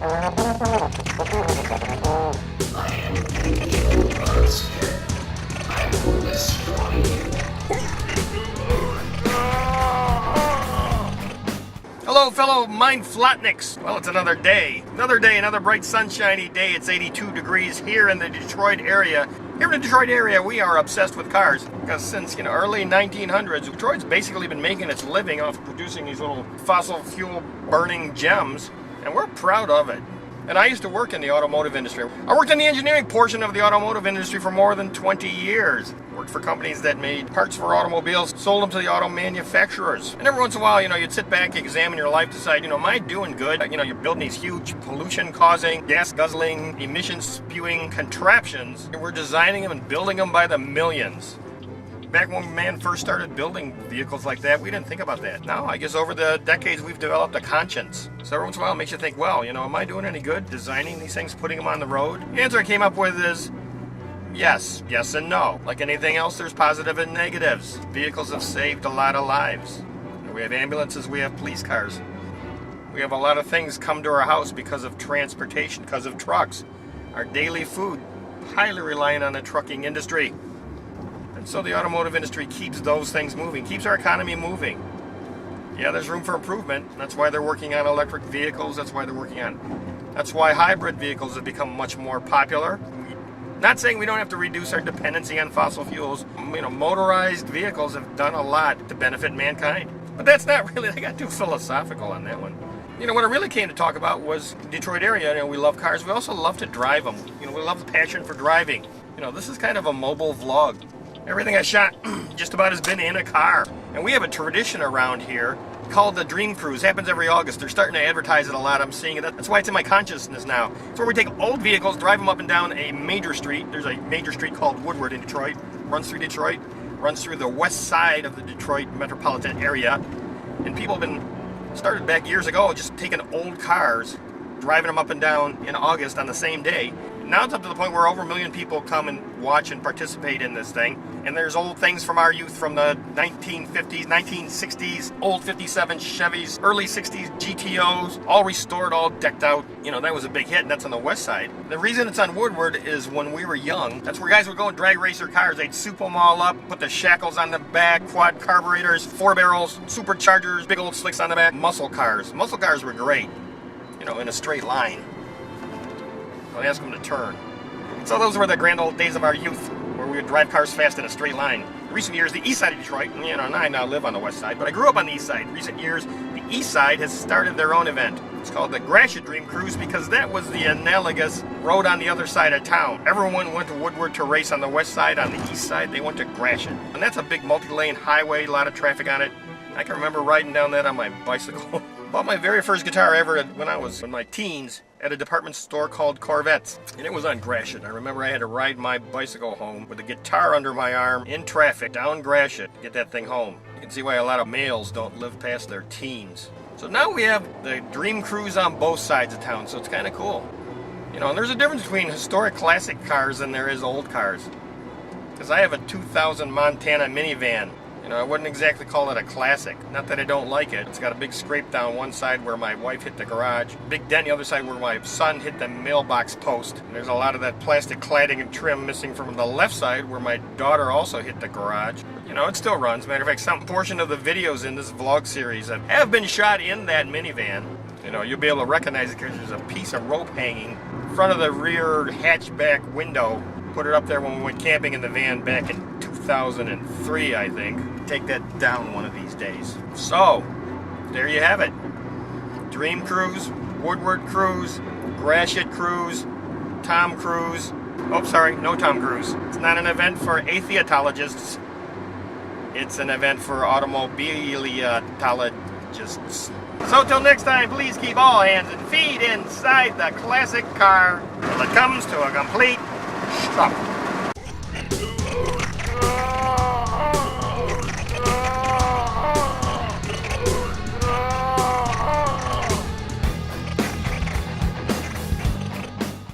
I am your monster. I will destroy you. Hello, fellow mind flotniks. Well, it's another day, another bright sunshiny day. It's 82 degrees here in the Detroit area. Here in the Detroit area, we are obsessed with cars because since early 1900s, Detroit's basically been making its living off producing these little fossil fuel burning gems, and we're proud of it. And I used to work in the automotive industry. I worked in the engineering portion of the automotive industry for more than 20 years. Worked for companies that made parts for automobiles, sold them to the auto manufacturers. And every once in a while, you'd sit back, examine your life, decide, am I doing good? You're building these huge pollution-causing, gas-guzzling, emission-spewing contraptions, and we're designing them and building them by the millions. Back when man first started building vehicles like that, we didn't think about that. Now, I guess over the decades, we've developed a conscience. So every once in a while, it makes you think, well, am I doing any good designing these things, putting them on the road? The answer I came up with is yes, yes and no. Like anything else, there's positive and negatives. Vehicles have saved a lot of lives. We have ambulances, we have police cars. We have a lot of things come to our house because of transportation, because of trucks. Our daily food, highly reliant on the trucking industry. And so the automotive industry keeps those things moving, keeps our economy moving. Yeah, there's room for improvement. That's why they're working on electric vehicles. That's why hybrid vehicles have become much more popular. Not saying we don't have to reduce our dependency on fossil fuels. Motorized vehicles have done a lot to benefit mankind. But that's not really, I got too philosophical on that one. What I really came to talk about was the Detroit area. We love cars. We also love to drive them. We love the passion for driving. This is kind of a mobile vlog. Everything I shot just about has been in a car. And we have a tradition around here called the Dream Cruise. Happens every August. They're starting to advertise it a lot. I'm seeing it. That's why it's in my consciousness now. It's where we take old vehicles, drive them up and down a major street. There's a major street called Woodward in Detroit. Runs through Detroit. Runs through the west side of the Detroit metropolitan area. And people have started back years ago just taking old cars, driving them up and down in August on the same day. Now it's up to the point where over 1 million people come and watch and participate in this thing. And there's old things from our youth from the 1950s, 1960s, old 57 Chevys, early 60s GTOs, all restored, all decked out. That was a big hit, and that's on the west side. The reason it's on Woodward is when we were young, that's where guys would go and drag race their cars. They'd soup them all up, put the shackles on the back, quad carburetors, 4 barrels, superchargers, big old slicks on the back, muscle cars. Muscle cars were great, in a straight line. Don't ask them to turn. So those were the grand old days of our youth, where we would drive cars fast in a straight line. Recent years, the east side of Detroit, and I now live on the west side, but I grew up on the east side. Recent years, the east side has started their own event. It's called the Gratiot Dream Cruise because that was the analogous road on the other side of town. Everyone went to Woodward to race on the west side. On the east side, they went to Gratiot. And that's a big multi-lane highway, a lot of traffic on it. I can remember riding down that on my bicycle. Bought my very first guitar ever when I was in my teens at a department store called Corvettes, and it was on Gratiot. I remember I had to ride my bicycle home with a guitar under my arm in traffic down Gratiot to get that thing home. You can see why a lot of males don't live past their teens. So now we have the Dream Cruise on both sides of town, so it's kind of cool. And there's a difference between historic classic cars and there is old cars. Because I have a 2000 Montana minivan. I wouldn't exactly call it a classic. Not that I don't like it. It's got a big scrape down one side where my wife hit the garage. Big dent the other side where my son hit the mailbox post. And there's a lot of that plastic cladding and trim missing from the left side where my daughter also hit the garage. It still runs. Matter of fact, some portion of the videos in this vlog series have been shot in that minivan. You'll be able to recognize it because there's a piece of rope hanging in front of the rear hatchback window. Put it up there when we went camping in the van back in 2003, I think. Take that down one of these days. So, there you have it. Dream Cruise, Woodward Cruise, Gratiot Cruise, Tom Cruise. Oh, sorry, no Tom Cruise. It's not an event for atheatologists. It's an event for automobiliatologists. So till next time, please keep all hands and feet inside the classic car till it comes to a complete stop.